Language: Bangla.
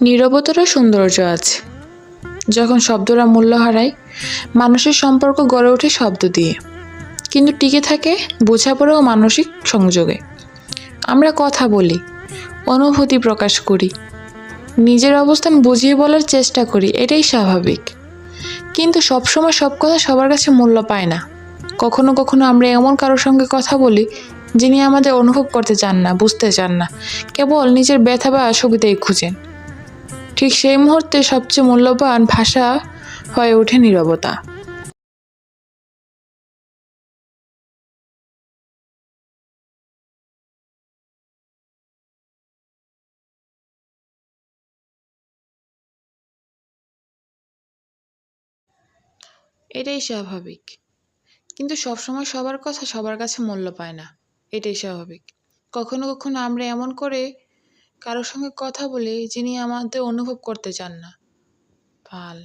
নীরবতারও সৌন্দর্য আছে। যখন শব্দরা মূল্য হারায়, মানুষের সম্পর্ক গড়ে ওঠে শব্দ দিয়ে, কিন্তু টিকে থাকে বোঝাপড়া ও মানসিক সংযোগে। আমরা কথা বলি, অনুভূতি প্রকাশ করি, নিজের অবস্থান বুঝিয়ে বলার চেষ্টা করি, এটাই স্বাভাবিক। কিন্তু সবসময় সব কথা সবার কাছে মূল্য পায় না। কখনো কখনো আমরা এমন কারোর সঙ্গে কথা বলি যিনি আমাদের অনুভব করতে চান না, বুঝতে চান না, কেবল নিজের ব্যথা বা সুবিধাই খুঁজেন। ঠিক সেই মুহূর্তে সবচেয়ে মূল্যবান ভাষা হয়ে ওঠে নীরবতা। এটাই স্বাভাবিক। কিন্তু সবসময় সবার কথা সবার কাছে মূল্য পায় না, এটাই স্বাভাবিক। কখনো কখনো আমরা এমন করে কারোর সঙ্গে কথা বলি যিনি আমাদের অনুভব করতে চান না। পাল